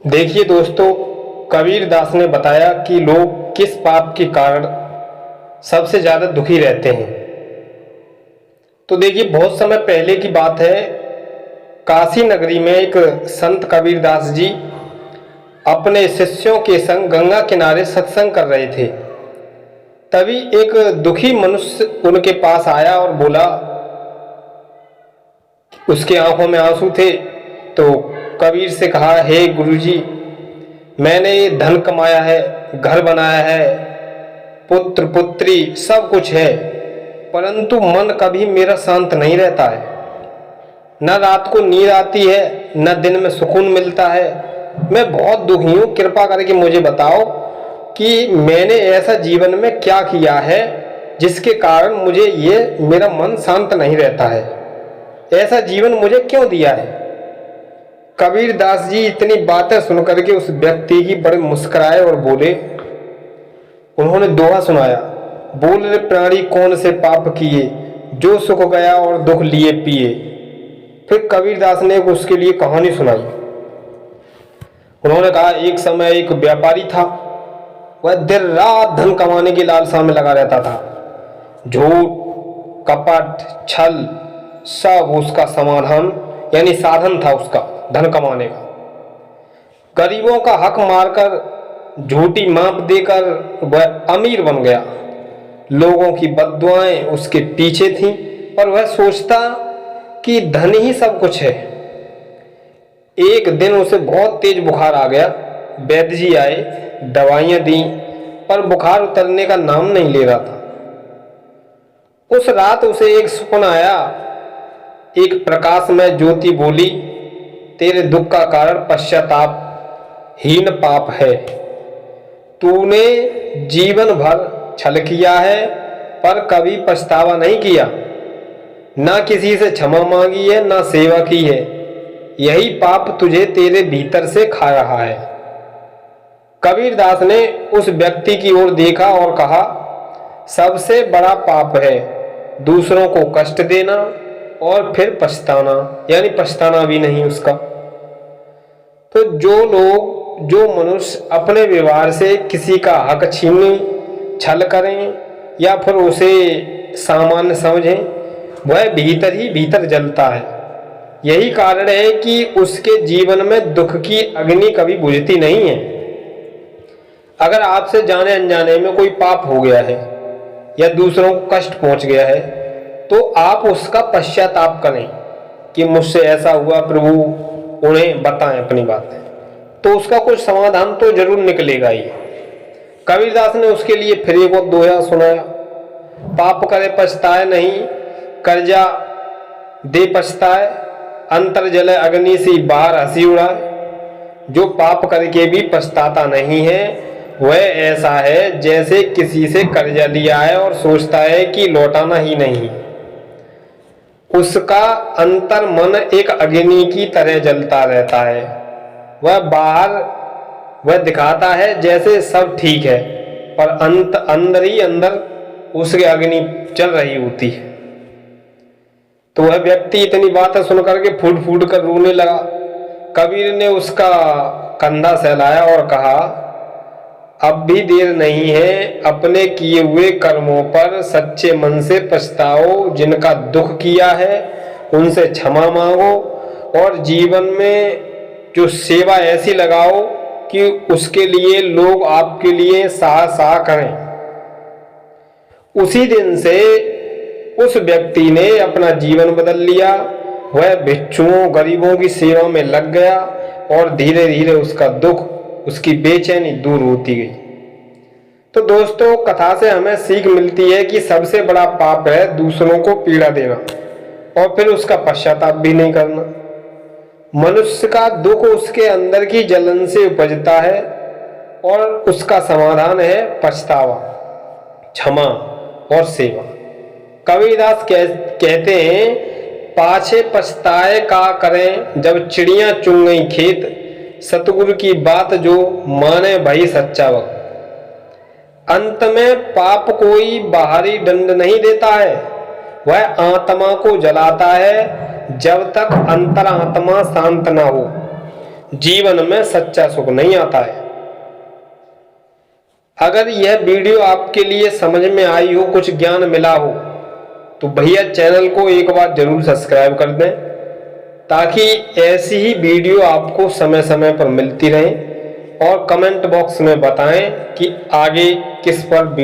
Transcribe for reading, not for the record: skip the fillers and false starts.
देखिए दोस्तों, कबीर दास ने बताया कि लोग किस पाप के कारण सबसे ज़्यादा दुखी रहते हैं। तो देखिए, बहुत समय पहले की बात है। काशी नगरी में एक संत कबीर दास जी अपने शिष्यों के संग गंगा किनारे सत्संग कर रहे थे। तभी एक दुखी मनुष्य उनके पास आया और बोला, उसके आंखों में आंसू थे। तो कबीर से कहा, हे गुरुजी, मैंने ये धन कमाया है, घर बनाया है, पुत्र पुत्री सब कुछ है, परंतु मन कभी मेरा शांत नहीं रहता है। न रात को नींद आती है, न दिन में सुकून मिलता है। मैं बहुत दुखी हूँ, कृपा करके मुझे बताओ कि मैंने ऐसा जीवन में क्या किया है जिसके कारण मुझे ये मेरा मन शांत नहीं रहता है। ऐसा जीवन मुझे क्यों दिया है। कबीर दास जी इतनी बातें सुनकर के उस व्यक्ति की बड़े मुस्कुराए और बोले, उन्होंने दोहा सुनाया, बोल रे प्राणी कौन से पाप किए, जो सुख गया और दुख लिए पिए। फिर कबीर दास ने उसके लिए कहानी सुनाई। उन्होंने कहा, एक समय एक व्यापारी था। वह दिन रात धन कमाने की लालसा में लगा रहता था। झूठ, कपट, छल सब उसका समाधान यानी साधन था उसका धन कमाने का। गरीबों का हक मारकर, झूठी माप देकर वह अमीर बन गया। लोगों की बद्दुआएं उसके पीछे थीं, पर वह सोचता कि धन ही सब कुछ है। एक दिन उसे बहुत तेज बुखार आ गया। वैद्य जी आए, दवाइयां दी, पर बुखार उतरने का नाम नहीं ले रहा था। उस रात उसे एक सपना आया। एक प्रकाशमय ज्योति बोली, तेरे दुख का कारण पश्चाताप हीन पाप है। तूने जीवन भर छल किया है, पर कभी पछतावा नहीं किया। ना किसी से क्षमा मांगी है, ना सेवा की है। यही पाप तुझे तेरे भीतर से खा रहा है। कबीर दास ने उस व्यक्ति की ओर देखा और कहा, सबसे बड़ा पाप है दूसरों को कष्ट देना और फिर पछताना, यानी पछताना भी नहीं उसका। तो जो मनुष्य अपने व्यवहार से किसी का हक छीने, छल करें या फिर उसे सामान्य समझें, वह भीतर ही भीतर जलता है। यही कारण है कि उसके जीवन में दुख की अग्नि कभी बुझती नहीं है। अगर आपसे जाने अनजाने में कोई पाप हो गया है या दूसरों को कष्ट पहुंच गया है, तो आप उसका पश्चाताप करें कि मुझसे ऐसा हुआ प्रभु, उन्हें बताएं अपनी बातें, तो उसका कुछ समाधान तो जरूर निकलेगा ही। कबीरदास ने उसके लिए फिर एक और दोहा सुनाया, पाप करे पछताए नहीं, कर्जा दे पछताए, अंतर जले अग्नि सी बाहर हंसी उड़ाए। जो पाप करके भी पछताता नहीं है, वह ऐसा है जैसे किसी से कर्जा लिया है और सोचता है कि लौटाना ही नहीं। उसका अंतर मन एक अग्नि की तरह जलता रहता है। वह बाहर वह दिखाता है जैसे सब ठीक है, पर अंदर ही अंदर उसके अग्नि चल रही होती है। तो वह व्यक्ति इतनी बातें सुनकर के फूट फूट कर रोने लगा। कबीर ने उसका कंधा सहलाया और कहा, अब भी देर नहीं है, अपने किए हुए कर्मों पर सच्चे मन से पछताओ। जिनका दुख किया है उनसे क्षमा मांगो और जीवन में जो सेवा ऐसी लगाओ कि उसके लिए लोग आपके लिए साह साह करें। उसी दिन से उस व्यक्ति ने अपना जीवन बदल लिया। वह भिक्षुओं, गरीबों की सेवा में लग गया और धीरे धीरे उसका दुख, उसकी बेचैनी दूर होती गई। तो दोस्तों, कथा से हमें सीख मिलती है कि सबसे बड़ा पाप है दूसरों को पीड़ा देना और फिर उसका पश्चाताप भी नहीं करना। मनुष्य का दुख उसके अंदर की जलन से उपजता है और उसका समाधान है पछतावा, क्षमा और सेवा। कबीरदास कहते हैं, पाछे पछताए का करें जब चिड़ियां चुन गई खेत, सतगुरु की बात जो माने भाई सच्चा वक्त। अंत में पाप कोई बाहरी दंड नहीं देता है, वह आत्मा को जलाता है जब तक अंतरात्मा शांत ना हो। जीवन में सच्चा सुख नहीं आता है। अगर यह वीडियो आपके लिए समझ में आई हो, कुछ ज्ञान मिला हो, तो भैया चैनल को एक बार जरूर सब्सक्राइब कर दें, ताकि ऐसी ही वीडियो आपको समय समय पर मिलती रहे। और कमेंट बॉक्स में बताएं कि आगे किस पर